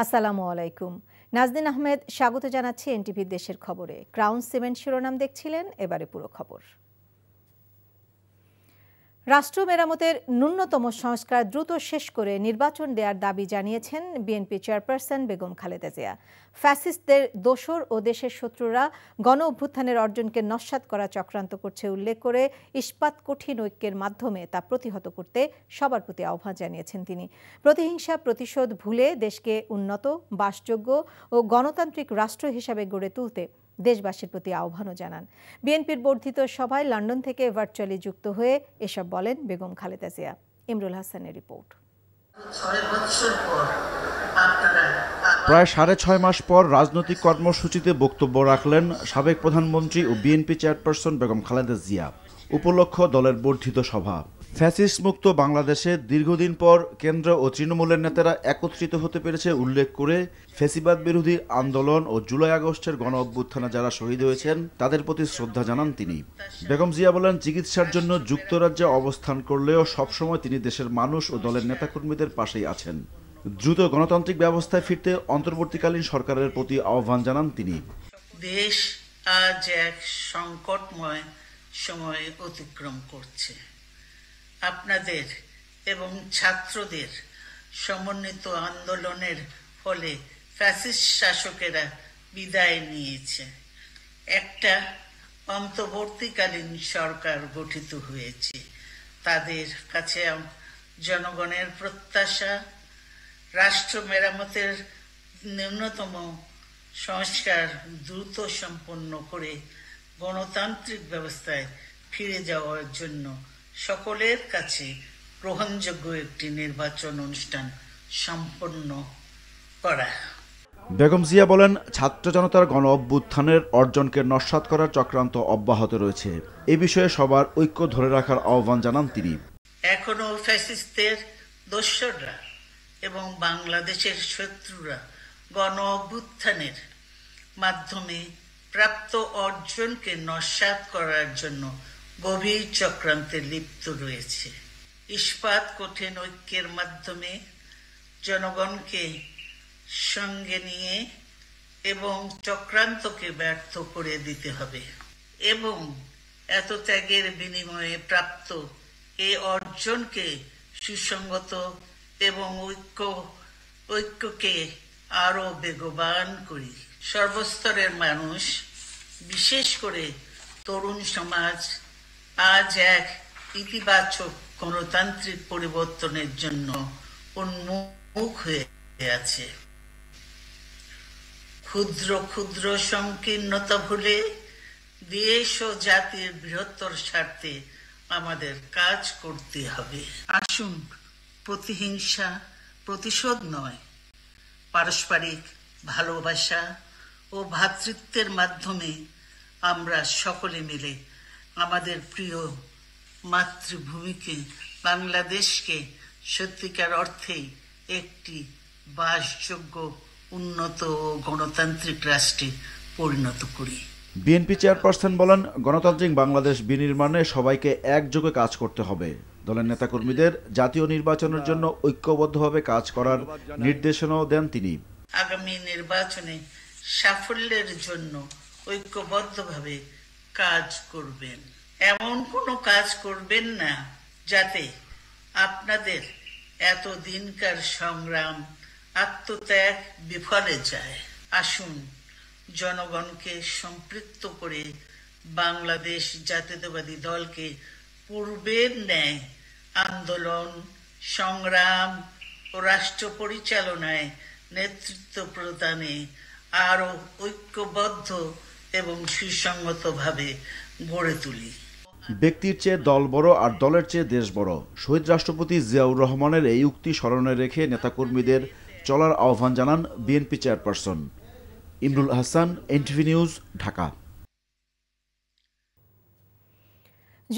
আসসালামু আলাইকুম। নাজনীন আহমেদ স্বাগত জানাচ্ছি এনটিভি দেশের খবরে। ক্রাউন সিমেন্ট শিরোনাম দেখছিলেন, এবারে পুরো খবর। রাষ্ট্র মেরামতের ন্যূনতম সংস্কার দ্রুত শেষ করে নির্বাচন দেওয়ার দাবি জানিয়েছেন বিএনপি চেয়ারপারসন বেগম খালেদা জিয়া। ফ্যাসিস্টদের দোসর ও দেশের শত্রুরা গণ অভ্যুত্থানের অর্জনকে নস্যাৎ করা চক্রান্ত করছে উল্লেখ করে ইস্পাত কঠিন ঐক্যের মাধ্যমে তা প্রতিহত করতে সবার প্রতি আহ্বান জানিয়েছেন তিনি। প্রতিহিংসা প্রতিশোধ ভুলে দেশকে উন্নত, বাসযোগ্য ও গণতান্ত্রিক রাষ্ট্র হিসাবে গড়ে তুলতে দেশবাসীর প্রতি আহ্বানও জানান। বিএনপির বর্ধিত সভায় লন্ডন থেকে ভার্চুয়ালি যুক্ত হয়ে এসব বলেন বেগম খালেদা জিয়া। ইমরুল হাসানের রিপোর্ট। প্রায় 6.5 মাস পর রাজনৈতিক কর্মসূচিতে বক্তব্য রাখলেন সাবেক প্রধানমন্ত্রী ও বিএনপি চেয়ারপারসন বেগম খালেদা জিয়া। উপলক্ষ দলের বর্ধিত সভা। ফ্যাসিস্ট মুক্ত বাংলাদেশে দীর্ঘদিন পর কেন্দ্র ও তৃণমূলের নেতারা একত্রিত হতে পেরেছে উল্লেখ করে ফ্যাসিবাদ বিরোধী আন্দোলন ও জুলাই আগস্টের গণ অভ্যুত্থানে যারা শহীদ হয়েছেন তাদের প্রতি শ্রদ্ধা জানান তিনি। বেগম জিয়া বলেন, চিকিৎসার জন্য যুক্তরাজ্যে অবস্থান করলেও সবসময় তিনি দেশের মানুষ ও দলের নেতাকর্মীদের পাশেই আছেন। দ্রুত গণতান্ত্রিক ব্যবস্থায় ফিরতে অন্তর্বর্তীকালীন সরকারের প্রতি আহ্বান জানান তিনি। দেশ আজ এক সংকটময় সময় অতিক্রম করছে। আপনাদের এবং ছাত্রদের সমন্বিত আন্দোলনের ফলে ফ্যাসিস্ট শাসকেরা বিদায় নিয়েছে। একটা অন্তর্বর্তীকালীন সরকার গঠিত হয়েছে। তাদের কাছে জনগণের প্রত্যাশা রাষ্ট্র মেরামতের ন্যূনতম সংস্কার দ্রুত সম্পন্ন করে গণতান্ত্রিক ব্যবস্থায় ফিরে যাওয়ার জন্য সকলের কাছে গ্রহণযোগ্য একটি নির্বাচন অনুষ্ঠান সম্পন্ন করা। বেগম জিয়া বলেন, ছাত্র জনতার গণ অভ্যুত্থানের অর্জনকে নস্যাৎ করার চক্রান্ত অব্যাহত রয়েছে। এ বিষয়ে সবার ঐক্য ধরে রাখার আহ্বান জানান তিনি। এখনো ফ্যাসিস্টদের দোসররা এবং বাংলাদেশের শত্রুরা গণ অভ্যুত্থানের মাধ্যমে প্রাপ্ত অর্জনকে নস্যাৎ করার জন্য গভীর চক্রান্তে লিপ্ত রয়েছে। ইস্পাত কঠিন ঐক্যের মাধ্যমে জনগণকে সঙ্গে নিয়ে এবং চক্রান্তকে ব্যর্থ করে দিতে হবে এবং এত ত্যাগের বিনিময়ে প্রাপ্ত এই অর্জনকে সুসংগত এবং ঐক্যকে আরো বেগবান করি। সর্বস্তরের মানুষ, বিশেষ করে তরুণ সমাজ আজ এক ইতিবাচক গণতান্ত্রিক পরিবর্তনের জন্য উন্মুখ হয়ে আছে। ক্ষুদ্র ক্ষুদ্র সংকীর্ণতা ভুলে দেশ ও জাতির বৃহত্তর স্বার্থে আমাদের কাজ করতে হবে। আসুন, প্রতিহিংসা প্রতিশোধ নয়, পারস্পরিক ভালোবাসা ও ভ্রাতৃত্বের মাধ্যমে আমরা সকলে মিলে আমাদের প্রিয় মাতৃভূমিকে, বাংলাদেশকে সত্যিকার অর্থেই একটি বাসযোগ্য, উন্নত ও গণতান্ত্রিক রাষ্ট্রে পরিণত করি। বিএনপি চেয়ারপারসন বলেন, গণতান্ত্রিক বাংলাদেশ বিনির্মাণে সবাইকে একযোগে কাজ করতে হবে। দলের নেতাকর্মীদের জাতীয় নির্বাচনের জন্য ঐক্যবদ্ধভাবে কাজ করার নির্দেশনাও দেন তিনি। আগামী নির্বাচনে সাফল্যের জন্য ঐক্যবদ্ধভাবে কাজ করবেন। এমন কোনো কাজ করবেন না যাতে আপনাদের এত দিনকার সংগ্রাম, আত্মত্যাগ বিফলে যায়। আসুন, জনগণকে সম্পৃক্ত করে বাংলাদেশ জাতীয়তাবাদী দলকে পূর্বের ন্যায় আন্দোলন, সংগ্রাম ও রাষ্ট্র পরিচালনায় নেতৃত্ব প্রদানে আরো ঐক্যবদ্ধ এবং সুসংগতভাবে গড়ে তুলি। ব্যক্তির চেয়ে দল বড় আর দলের চেয়ে দেশ বড়। শহীদ রাষ্ট্রপতি জিয়াউর রহমানের এই উক্তি স্মরণে রেখে নেতাকর্মীদের চলার আহ্বান জানান BNP chairperson. Imrul Hasan, NTV news, Dhaka.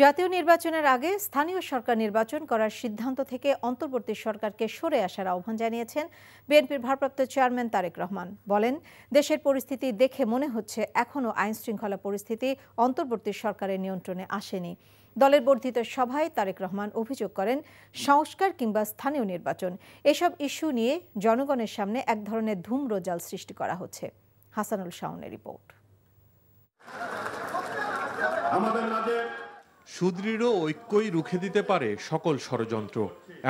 জাতীয় নির্বাচনের আগে স্থানীয় সরকার নির্বাচন করার সিদ্ধান্ত থেকে অন্তর্বর্তী সরকারকে সরে আসার আহ্বান জানিয়েছেন বিএনপির ভারপ্রাপ্ত চেয়ারম্যান তারেক রহমান। বলেন, দেশের পরিস্থিতি দেখে মনে হচ্ছে এখনও আইনশৃঙ্খলা পরিস্থিতি অন্তর্বর্তী সরকারের নিয়ন্ত্রণে আসেনি। দলের বর্ধিত সভায় তারেক রহমান অভিযোগ করেন, সংস্কার কিংবা স্থানীয় নির্বাচন এসব ইস্যু নিয়ে জনগণের সামনে এক ধরনের ধূম্রজাল সৃষ্টি করা হচ্ছে। হাসানুল শাওনের রিপোর্ট। সুদৃঢ় ঐক্যই রুখে দিতে পারে সকল ষড়যন্ত্র,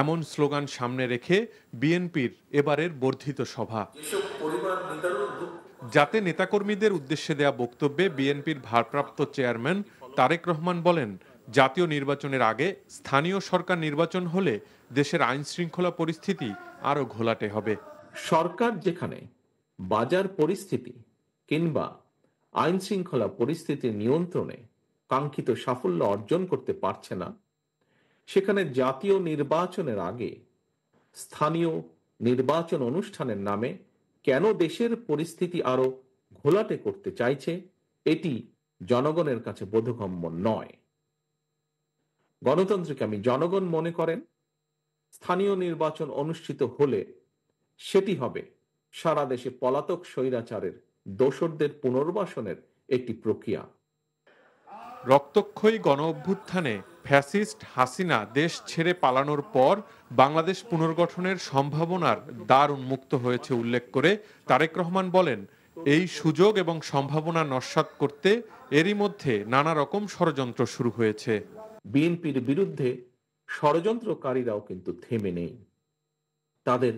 এমন স্লোগান সামনে রেখে বিএনপির এবারের বর্ধিত সভা। যাতে নেতাকর্মীদের উদ্দেশ্যে দেয়া বক্তব্যে বিএনপির ভারপ্রাপ্ত চেয়ারম্যান তারেক রহমান বলেন, জাতীয় নির্বাচনের আগে স্থানীয় সরকার নির্বাচন হলে দেশের আইন শৃঙ্খলা পরিস্থিতি আরো ঘোলাটে হবে। সরকার যেখানে বাজার পরিস্থিতি কিংবা আইন শৃঙ্খলা পরিস্থিতির নিয়ন্ত্রণে কাঙ্ক্ষিত সাফল্য অর্জন করতে পারছে না, সেখানে জাতীয় নির্বাচনের আগে স্থানীয় নির্বাচন অনুষ্ঠানের নামে কেন দেশের পরিস্থিতি আরো ঘোলাটে করতে চাইছে, এটি জনগণের কাছে বোধগম্য নয়। গণতন্ত্রকে আমি জনগণ মনে করেন, স্থানীয় নির্বাচন অনুষ্ঠিত হলে সেটি হবে সারা দেশে পলাতক স্বৈরাচারের দোসরদের পুনর্বাসনের একটি প্রক্রিয়া। রক্তক্ষয়ী গণ অভ্যুত্থানে ফ্যাসিস্ট হাসিনা দেশ ছেড়ে পালানোর পর বাংলাদেশ পুনর্গঠনের সম্ভাবনার দ্বার উন্মুক্ত হয়েছে উল্লেখ করে তারেক রহমান বলেন, এই সুযোগ এবং সম্ভাবনা নস্যাৎ করতে এরই মধ্যে নানা রকম ষড়যন্ত্র শুরু হয়েছে। বিএনপির বিরুদ্ধে ষড়যন্ত্রকারীরাও কিন্তু থেমে নেই, তাদের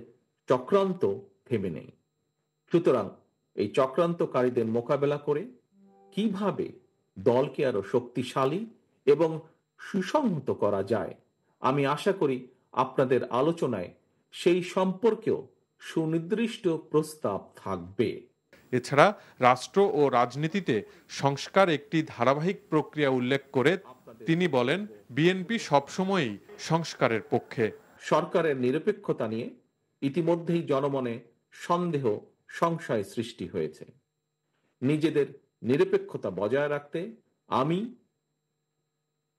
চক্রান্ত থেমে নেই। সুতরাং এই চক্রান্তকারীদের মোকাবেলা করে কিভাবে দলকে আরো শক্তিশালী এবং সুসংহত করা যায়, আমি আশা করি আপনাদের আলোচনায় সেই সম্পর্কেও সুনির্দিষ্ট প্রস্তাব থাকবে। এছাড়া রাষ্ট্র ও রাজনীতিতে সংস্কার একটি ধারাবাহিক প্রক্রিয়া উল্লেখ করে তিনি বলেন, বিএনপি সবসময়ই সংস্কারের পক্ষে। সরকারের নিরপেক্ষতা নিয়ে ইতিমধ্যেই জনমনে সন্দেহ সংশয় সৃষ্টি হয়েছে। নিজেদের নিরপেক্ষতা বজায় রাখতে আমি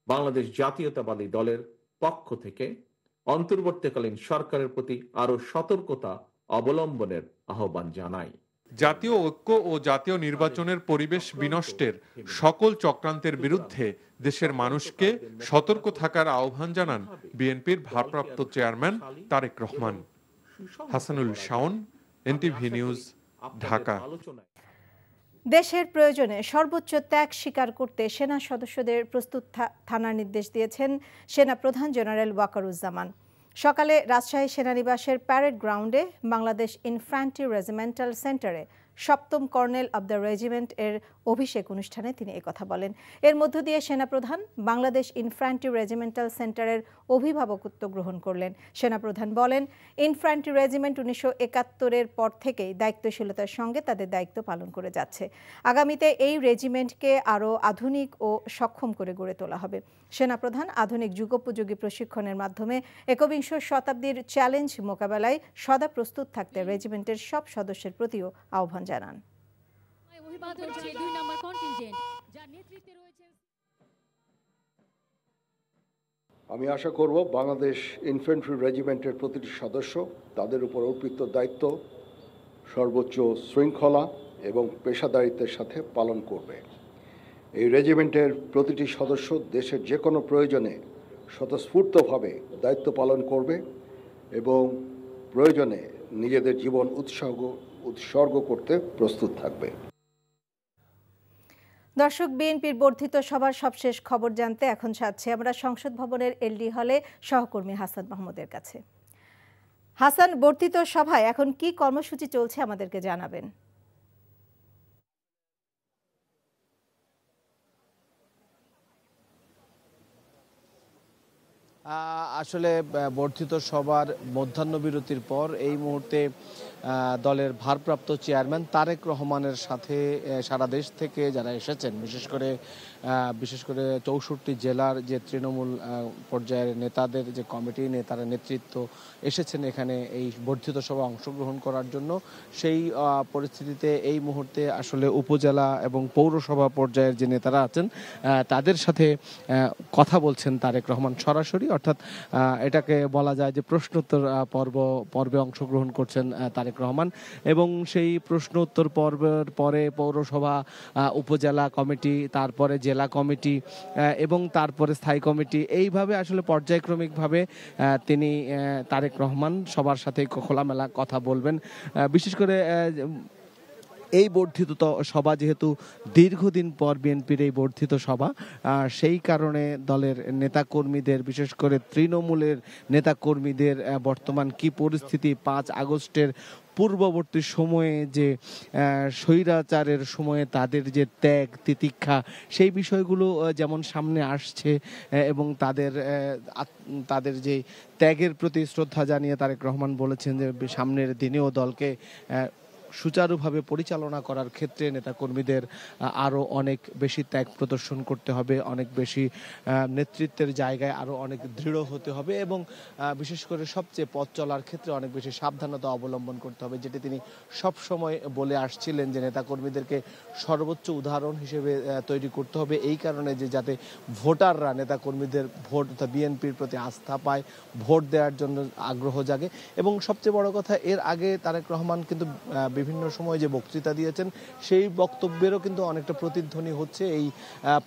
বাংলাদেশ জাতীয়তাবাদী দলের পক্ষ থেকে অন্তর্বর্তীকালীন সরকারের প্রতি আরো সতর্কতা অবলম্বনের আহ্বান জানাই। জাতীয় ঐক্য ও জাতীয় নির্বাচনের পরিবেশ বিনষ্টের সকল চক্রান্তের বিরুদ্ধে দেশের মানুষকে সতর্ক থাকার আহ্বান জানান বিএনপির ভারপ্রাপ্ত chairman Tarique Rahman. Hasanul Shaon, NTV news, Dhaka. দেশের প্রয়োজনে সর্বোচ্চ ত্যাগ স্বীকার করতে সেনা সদস্যদের প্রস্তুত থাকার নির্দেশ দিয়েছেন সেনা প্রধান জেনারেল ওয়াকারুজ্জামান। সকালে রাজশাহী সেনানিবাসের প্যারেড গ্রাউন্ডে বাংলাদেশ ইনফ্যান্ট্রি রেজিমেন্টাল সেন্টারে ৭ম কর্নেল অব দ্য রেজিমেন্ট এর অভিষেক অনুষ্ঠানে তিনি একথা বলেন। এর মধ্য দিয়ে সেনাপ্রধান বাংলাদেশ ইনফ্যান্ট্রি রেজিমেন্টাল সেন্টারের অভিভাবকত্ব গ্রহণ করলেন। সেনাপ্রধান বলেন, ইনফ্যান্ট্রি রেজিমেন্ট ১৯৭১-এর পর থেকেই দায়িত্বশীলতার সঙ্গে তাদের দায়িত্ব পালন করে যাচ্ছে। আগামীতে এই রেজিমেন্টকে আরও আধুনিক ও সক্ষম করে গড়ে তোলা হবে। সেনাপ্রধান আধুনিক যুগোপযোগী প্রশিক্ষণের মাধ্যমে একবিংশ শতাব্দীর চ্যালেঞ্জ মোকাবেলায় সদা প্রস্তুত থাকতে রেজিমেন্টের সব সদস্যের প্রতিও আহ্বান জানান। আমি আশা করব বাংলাদেশ ইনফ্যান্ট্রি রেজিমেন্টের প্রতিটি সদস্য তাদের উপর অর্পিত দায়িত্ব সর্বোচ্চ শৃঙ্খলা এবং পেশাদারিত্বের সাথে পালন করবে। এই রেজিমেন্টের প্রতিটি সদস্য দেশের যে কোনো প্রয়োজনে স্বতঃস্ফূর্তভাবে দায়িত্ব পালন করবে এবং প্রয়োজনে নিজেদের জীবন উৎসর্গ করতে প্রস্তুত থাকবে। দর্শক, বিএনপির বর্ধিত সভার সবশেষ খবর জানতে এখন যাচ্ছি আমরা সংসদ ভবনের এলডি হলে সহকর্মী হাসান মাহমুদের কাছে। হাসান, বর্ধিত সভায় এখন কি কর্মসূচি চলছে আমাদেরকে জানাবেন। আসলে বর্ধিত সভার মধ্যাহ্ন বিরতির পর এই মুহূর্তে দলের ভারপ্রাপ্ত চেয়ারম্যান তারেক রহমানের সাথে সারা দেশ থেকে যারা এসেছেন, বিশেষ করে 64 জেলার যে তৃণমূল পর্যায়ের নেতাদের যে কমিটি নেতারা নেতৃত্ব এসেছেন এখানে এই বর্ধিত সভায় অংশগ্রহণ করার জন্য। সেই পরিস্থিতিতে এই মুহূর্তে আসলে উপজেলা এবং পৌরসভা পর্যায়ের যে নেতারা আছেন তাদের সাথে কথা বলছেন তারেক রহমান সরাসরি, অর্থাৎ এটাকে বলা যায় যে প্রশ্নোত্তর পর্বে অংশগ্রহণ করছেন তারেক রহমান। এবং সেই প্রশ্নোত্তর পর্বের পরে পৌরসভা, উপজেলা কমিটি, তারপরে জেলা কমিটি এবং তারপরে স্থায়ী কমিটি, এইভাবে আসলে পর্যায়ক্রমিকভাবে তিনি তারেক রহমান সবার সাথে খোলামেলা কথা বলবেন। বিশেষ করে এই বর্ধিত সভা যেহেতু দীর্ঘদিন পর বিএনপির এই বর্ধিত সভা, সেই কারণে দলের নেতাকর্মীদের, বিশেষ করে তৃণমূলের নেতাকর্মীদের বর্তমান কি পরিস্থিতি, 5 আগস্টের পূর্ববর্তী সময়ে যে স্বৈরাচারের সময়ে তাদের যে ত্যাগ তিতিক্ষা, সেই বিষয়গুলো যেমন সামনে আসছে এবং তাদের যে ত্যাগের প্রতি শ্রদ্ধা জানিয়ে তারেক রহমান বলেছেন যে সামনের দিনেও দলকে সুচারুভাবে পরিচালনা করার ক্ষেত্রে নেতাকর্মীদের আরও অনেক বেশি ত্যাগ প্রদর্শন করতে হবে, অনেক বেশি নেতৃত্বের জায়গায় আরও অনেক দৃঢ় হতে হবে এবং বিশেষ করে সবচেয়ে পথ চলার ক্ষেত্রে অনেক বেশি সাবধানতা অবলম্বন করতে হবে, যেটি তিনি সব সময় বলে আসছিলেন যে নেতাকর্মীদেরকে সর্বোচ্চ উদাহরণ হিসেবে তৈরি করতে হবে, এই কারণে যে যাতে ভোটাররা নেতাকর্মীদের ভোট অর্থাৎ বিএনপির প্রতি আস্থা পায়, ভোট দেওয়ার জন্য আগ্রহ জাগে। এবং সবচেয়ে বড় কথা, এর আগে তারেক রহমান কিন্তু বিভিন্ন সময় যে বক্তৃতা দিয়েছেন সেই বক্তব্যেরও কিন্তু অনেকটা প্রতিধ্বনি হচ্ছে এই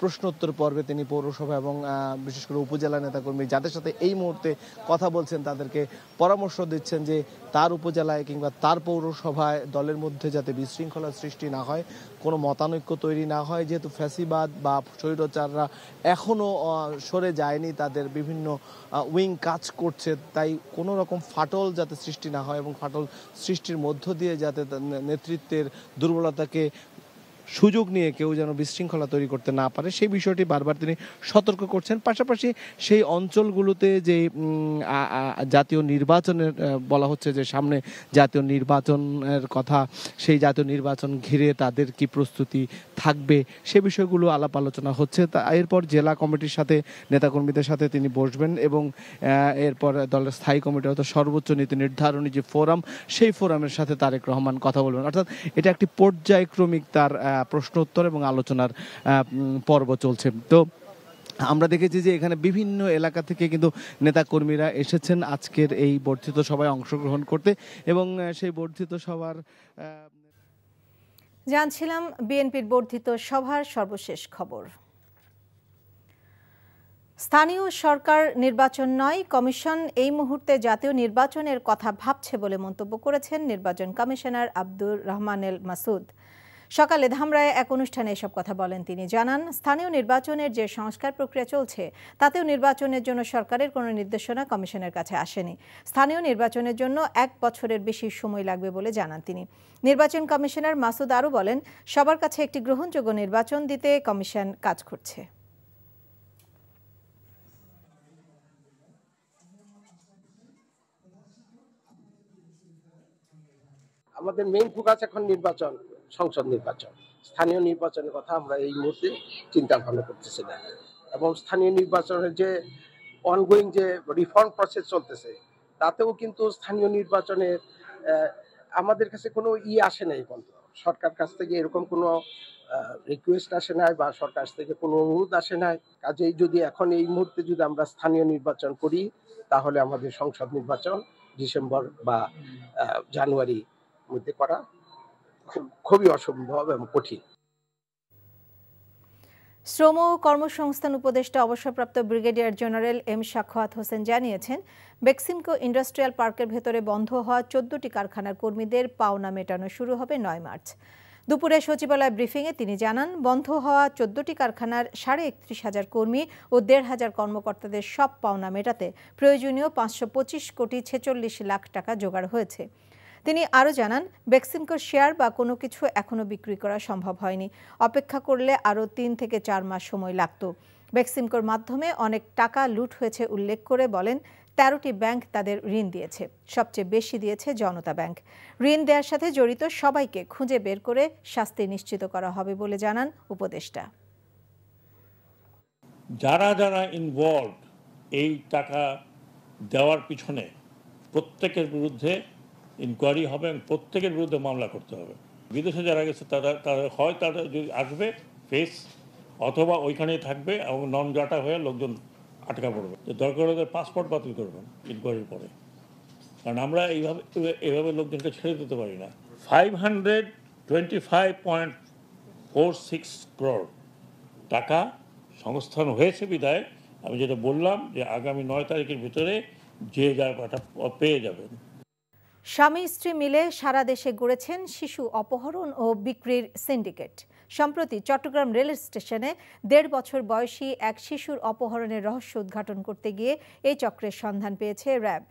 প্রশ্নোত্তর পর্বে। তিনি পৌরসভা এবং বিশেষ করে উপজেলা নেতাকর্মী যাদের সাথে এই মুহূর্তে কথা বলছেন তাদেরকে পরামর্শ দিচ্ছেন যে তার উপজেলায় কিংবা তার পৌরসভায় দলের মধ্যে যাতে বিশৃঙ্খলা সৃষ্টি না হয়, কোনো মতানৈক্য তৈরি না হয়, যেহেতু ফ্যাসিবাদ বা স্বৈরাচাররা এখনও সরে যায়নি, তাদের বিভিন্ন উইং কাজ করছে, তাই কোনো রকম ফাটল যাতে সৃষ্টি না হয় এবং ফাটল সৃষ্টির মধ্য দিয়ে যাতে নেতৃত্বের দুর্বলতাকে সুযোগ নিয়ে কেউ যেন বিশৃঙ্খলা তৈরি করতে না পারে, সেই বিষয়টি বারবার তিনি সতর্ক করছেন। পাশাপাশি সেই অঞ্চলগুলোতে যে জাতীয় নির্বাচনের বলা হচ্ছে যে সামনে জাতীয় নির্বাচনের কথা, সেই জাতীয় নির্বাচন ঘিরে তাদের কি প্রস্তুতি থাকবে সে বিষয়গুলো আলাপ আলোচনা হচ্ছে। তা এরপর জেলা কমিটির সাথে নেতাকর্মীদের সাথে তিনি বসবেন এবং এরপর দলের স্থায়ী কমিটি অর্থাৎ সর্বোচ্চ নীতি নির্ধারণী যে ফোরাম, সেই ফোরামের সাথে তারেক রহমান কথা বলবেন। অর্থাৎ এটা একটি পর্যায়ক্রমিক তার প্রশ্নোত্তর এবং আলোচনার পর্ব চলছে। তো আমরা দেখেছি যে এখানে বিভিন্ন এলাকা থেকে কিন্তু নেতাকর্মীরা এসেছেন আজকের এই বর্ধিত সভায় অংশগ্রহণ করতে এবং সেই বর্ধিত সভার জানছিলাম বিএনপির বর্ধিত সভার সর্বশেষ খবর। স্থানীয় সরকার নির্বাচন নয়, কমিশন এই মুহূর্তে জাতীয় নির্বাচনের কথা ভাবছে বলে মন্তব্য করেছেন নির্বাচন কমিশনার আব্দুর রহমানেল মাসুদ। সকালে ধামরায় এক অনুষ্ঠানে এসব কথা বলেন তিনি। জানান, স্থানীয় নির্বাচনের যে সংস্কার প্রক্রিয়া চলছে তাতেও নির্বাচনের জন্য সরকারের কোনো নির্দেশনা কমিশনের কাছে আসেনি। স্থানীয় নির্বাচনের জন্য 1 বছরের বেশি সময় লাগবে বলে জানান তিনি। নির্বাচন কমিশনার মাসুদ আরও বলেন, সবার কাছে একটি গ্রহণযোগ্য নির্বাচন দিতে কমিশন কাজ করছে। আমাদের মেইন ফোকাস এখন নির্বাচন, সংসদ নির্বাচন। স্থানীয় নির্বাচনের কথা আমরা এই মুহূর্তে চিন্তা ভাবনা করতেছি না। এবং স্থানীয় নির্বাচনের যে অনগোয়িং যে রিফর্ম প্রসেস চলতেছে তাতেও কিন্তু স্থানীয় নির্বাচনের আমাদের কাছে কোনো আসে নাই, সরকার কাছ থেকে এরকম কোনো রিকোয়েস্ট আসে নাই বা সরকার কাছ থেকে কোনো অনুরোধ আসে নাই। কাজেই যদি এখন এই মুহূর্তে যদি আমরা স্থানীয় নির্বাচন করি তাহলে আমাদের সংসদ নির্বাচন ডিসেম্বর বা জানুয়ারি মধ্যে করা খুবই অসম্ভব এবং কঠিন। শ্রম ও কর্মসংস্থান উপদেষ্টা অবসরপ্রাপ্ত brigadier general M Sakhawat Hossain জানিয়েছেন, বেক্সিমকো ইন্ডাস্ট্রিয়াল পার্কের ভেতরে বন্ধ হওয়া 14টি কারখানার কর্মীদের পাওনা মেটানো শুরু হবে 9 মার্চ। দুপুরে সচিবালয় ব্রিফিংয়ে তিনি জানান, বন্ধ হওয়া 14টি কারখানার 31,500 কর্মী ও 1,500 কর্মকর্তাদের সব পাওনা মেটাতে প্রয়োজনীয় 525 কোটি 46 লাখ টাকা জোগাড় হয়েছে। তিনি আরও জানান, বেক্সিমকোর শেয়ার বা কোনো কিছু এখনও বিক্রি করা সম্ভব হয়নি। অপেক্ষা করলে আরও 3 থেকে 4 মাস সময় লাগত। বেক্সিমকোর মাধ্যমে অনেক টাকা লুট হয়েছে উল্লেখ করে বলেন, 13টি ব্যাংক তাদের ঋণ দিয়েছে। সবচেয়ে বেশি দিয়েছে জনতা ব্যাংক। ঋণ দেওয়ার সাথে জড়িত সবাইকে খুঁজে বের করে শাস্তি নিশ্চিত করা হবে বলে জানান উপদেষ্টা। যারা যারা ইনভলভ এই টাকা দেওয়ার পিছনে প্রত্যেকের বিরুদ্ধে ইনকোয়ারি হবে এবং প্রত্যেকের বিরুদ্ধে মামলা করতে হবে। বিদেশে যারা গেছে তারা হয় তারা যদি আসবে ফেস, অথবা ওইখানেই থাকবে এবং নন ডাটা হয়ে লোকজন আটকা পড়বে। দরকার হলে পাসপোর্ট বাতিল করবেন ইনকোয়ারির পরে, কারণ আমরা এইভাবে লোকজনকে ছেড়ে দিতে পারি না। 525.46 crore টাকা সংস্থান হয়েছে বিদায় আমি যেটা বললাম যে আগামী 9 তারিখের ভিতরে যে যার টাকা পেয়ে যাবেন। স্বামী স্ত্রী মিলে সারা দেশে গড়েছেন শিশু অপহরণ ও বিক্রির সিন্ডিকেট। সম্প্রতি চট্টগ্রাম রেল স্টেশনে 1.5 বছর বয়সী এক শিশুর অপহরণের রহস্য উদ্ঘাটন করতে গিয়ে এই চক্রের সন্ধান পেয়েছে র্যাব।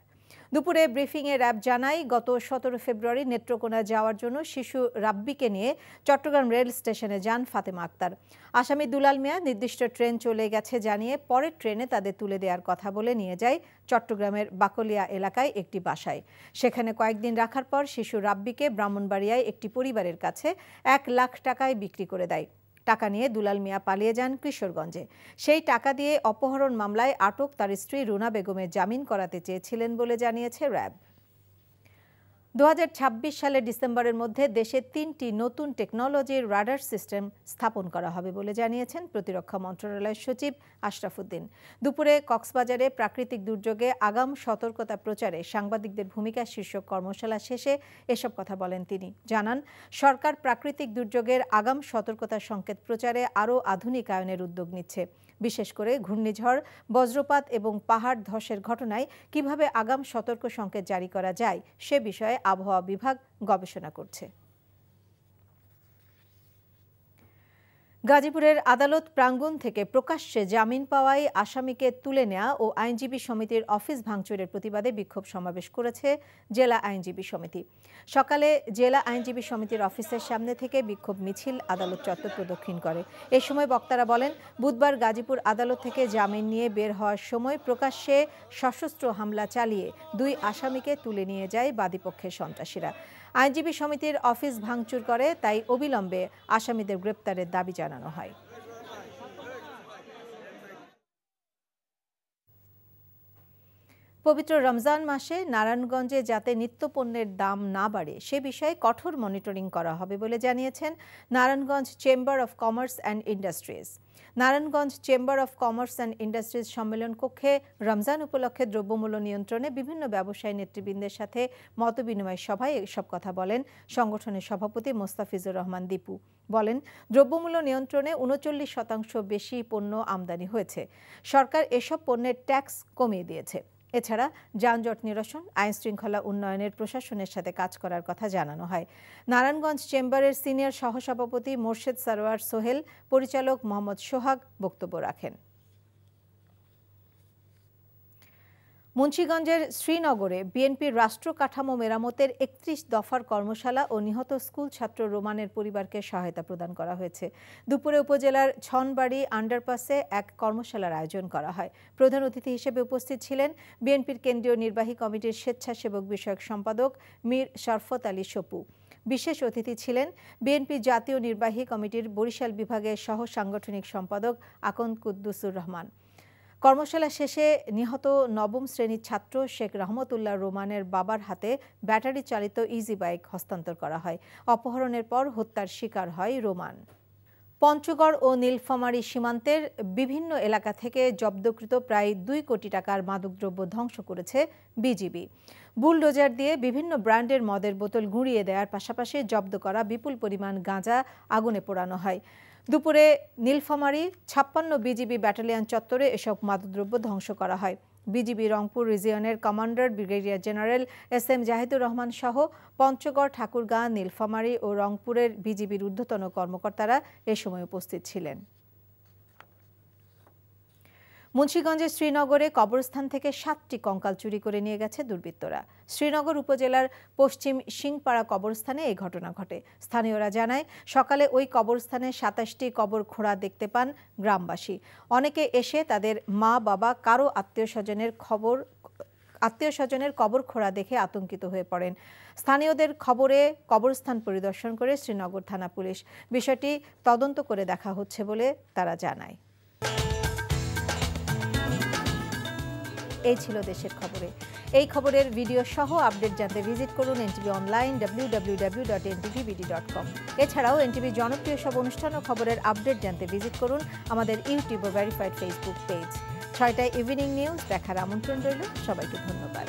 দুপুরে ব্রিফিংয়ে র্যাব জানায়, গত 17 ফেব্রুয়ারি নেত্রকোনা যাওয়ার জন্য শিশু রাব্বিকে নিয়ে চট্টগ্রাম রেল স্টেশনে যান ফাতেমা আক্তার। আসামি দুলাল মিয়া নির্দিষ্ট ট্রেন চলে গেছে জানিয়ে পরের ট্রেনে তাদের তুলে দেওয়ার কথা বলে নিয়ে যায় চট্টগ্রামের বাকলিয়া এলাকায় একটি বাসায়। সেখানে কয়েকদিন রাখার পর শিশু রাব্বিকে ব্রাহ্মণবাড়িয়ায় একটি পরিবারের কাছে 1 লাখ টাকায় বিক্রি করে দেয়। টাকা নিয়ে দুলাল মিয়া পালিয়ে যান কিশোরগঞ্জে। সেই টাকা দিয়ে অপহরণ মামলায় আটক তার স্ত্রী রুনা বেগমের জামিন করাতে চেয়েছিলেন বলে জানিয়েছে র্যাব। 2026 সালের ডিসেম্বরের মধ্যে দেশে 3টি নতুন টেকনোলজির রাডার সিস্টেম স্থাপন করা হবে বলে জানিয়েছেন প্রতিরক্ষা মন্ত্রণালয়ের সচিব আশরাফ উদ্দিন। দুপুরে কক্সবাজারে প্রাকৃতিক দুর্যোগে আগাম সতর্কতা প্রচারে সাংবাদিকদের ভূমিকা শীর্ষক কর্মশালা শেষে এসব কথা বলেন তিনি। জানান, সরকার প্রাকৃতিক দুর্যোগের আগাম সতর্কতা সংকেত প্রচারে আরও আধুনিকায়নের উদ্যোগ নিচ্ছে। বিশেষ করে ঘূর্ণিঝড়, বজ্রপাত এবং পাহাড় ধসের ঘটনায় কিভাবে আগাম সতর্ক সংকেত জারি করা যায় সে বিষয়ে আবহাওয়া বিভাগ গবেষণা করছে। গাজীপুরের আদালত প্রাঙ্গণ থেকে প্রকাশ্যে জামিন পাওয়ায় আসামিকে তুলে নেওয়া ও আইনজীবী সমিতির অফিস ভাঙচুরের প্রতিবাদে বিক্ষোভ সমাবেশ করেছে জেলা আইনজীবী সমিতি। সকালে জেলা আইনজীবী সমিতির অফিসের সামনে থেকে বিক্ষোভ মিছিল আদালত চত্বর প্রদক্ষিণ করে। এ সময় বক্তারা বলেন, বুধবার গাজীপুর আদালত থেকে জামিন নিয়ে বের হওয়ার সময় প্রকাশ্যে সশস্ত্র হামলা চালিয়ে 2 আসামিকে তুলে নিয়ে যায় বাদীপক্ষের সন্ত্রাসীরা। আইনজীবী সমিতির অফিস ভাঙচুর করে, তাই অবিলম্বে আসামিদের গ্রেপ্তারের দাবি জানানো হয়। পবিত্র রমজান মাসে নারায়ণগঞ্জে যাতে নিত্যপণ্যের দাম না বাড়ে সে বিষয়ে কঠোর মনিটরিং করা হবে বলে জানিয়েছেন Narayanganj chamber of commerce and industries. Narayanganj chamber of commerce and industries সম্মেলন কক্ষে রমজান উপলক্ষে দ্রব্যমূল্য নিয়ন্ত্রণে বিভিন্ন ব্যবসায়ী নেতৃবৃন্দের সাথে মতবিনিময় সভায় এসব কথা বলেন সংগঠনের সভাপতি মোস্তাফিজুর রহমান দীপু। বলেন, দ্রব্যমূল্য নিয়ন্ত্রণে 39% বেশি পণ্য আমদানি হয়েছে। সরকার এসব পণ্যের ট্যাক্স কমিয়ে দিয়েছে। এছাড়া যানজট নিরসন, আইন শৃঙ্খলা উন্নয়নের প্রশাসনের সাথে কাজ করার কথা জানানো হয়। নারায়ণগঞ্জ চেম্বারের সিনিয়র সহসভাপতি মোর্শেদ সরওয়ার সোহেল, পরিচালক মোহাম্মদ সোহাগ বক্তব্য রাখেন। মুন্সিগঞ্জের শ্রীনগরে বিএনপির রাষ্ট্র কাঠামো মেরামতের 31 দফার কর্মশালা ও নিহত স্কুল ছাত্র রোমানের পরিবারকে সহায়তা প্রদান করা হয়েছে। দুপুরে উপজেলার ছনবাড়ি আন্ডারপাসে এক কর্মশালার আয়োজন করা হয়। প্রধান অতিথি হিসেবে উপস্থিত ছিলেন বিএনপির কেন্দ্রীয় নির্বাহী কমিটির স্বেচ্ছাসেবক বিষয়ক সম্পাদক মীর শরফত আলী সপু। বিশেষ অতিথি ছিলেন বিএনপি জাতীয় নির্বাহী কমিটির বরিশাল বিভাগের সহ সাংগঠনিক সম্পাদক আকন্দ কুদ্দুসুর রহমান। কর্মশালা শেষে নিহত 9ম শ্রেণীর ছাত্র শেখ রহমতুল্লাহ রোমানের বাবার হাতে ব্যাটারি চালিত ইজি বাইক হস্তান্তর করা হয়। অপহরণের পর হত্যার শিকার হয় রোমান। পঞ্চগড় ও নীলফামারী সীমান্তের বিভিন্ন এলাকা থেকে জব্দকৃত প্রায় 2 কোটি টাকার মাদকদ্রব্য ধ্বংস করেছে বিজিবি। বুলডোজার দিয়ে বিভিন্ন ব্র্যান্ডের মদের বোতল গুঁড়িয়ে দেওয়ার পাশাপাশি জব্দ করা বিপুল পরিমাণ গাঁজা আগুনে পোড়ানো হয়। দুপুরে নীলফামারী 56 বিজিবি ব্যাটালিয়ন চত্বরে এসব মাদকদ্রব্য ধ্বংস করা হয়। বিজিবি রংপুর রিজিয়নের commander brigadier general SM Zahidur Rahman সহ পঞ্চগড়, ঠাকুরগাঁ, নীলফামারী ও রংপুরের বিজিবির ঊর্ধ্বতন কর্মকর্তারা এ সময় উপস্থিত ছিলেন। মুন্সিগঞ্জের শ্রীনগরে কবরস্থান থেকে 7টি কঙ্কাল চুরি করে নিয়ে গেছে দুর্বৃত্তরা। শ্রীনগর উপজেলার পশ্চিম সিংপাড়া কবরস্থানে এই ঘটনা ঘটে। স্থানীয়রা জানায়, সকালে ওই কবরস্থানে 27টি কবর খোঁড়া দেখতে পান গ্রামবাসী। অনেকে এসে তাদের মা, বাবা, কারো আত্মীয় স্বজনের আত্মীয় স্বজনের কবর খোঁড়া দেখে আতঙ্কিত হয়ে পড়েন। স্থানীয়দের খবরে কবরস্থান পরিদর্শন করে শ্রীনগর থানা পুলিশ। বিষয়টি তদন্ত করে দেখা হচ্ছে বলে তারা জানায়। এই ছিল দেশের খবরে। এই খবরের ভিডিও সহ আপডেট জানতে ভিজিট করুন এনটিভি অনলাইন www.ntvbd.com। এছাড়াও এনটিভি জনপ্রিয় সব অনুষ্ঠান ও খবরের আপডেট জানতে ভিজিট করুন আমাদের ইউটিউব ও ভেরিফাইড ফেসবুক পেজ। 6টায় ইভিনিং নিউজ দেখার আমন্ত্রণ রইল। সবাইকে ধন্যবাদ।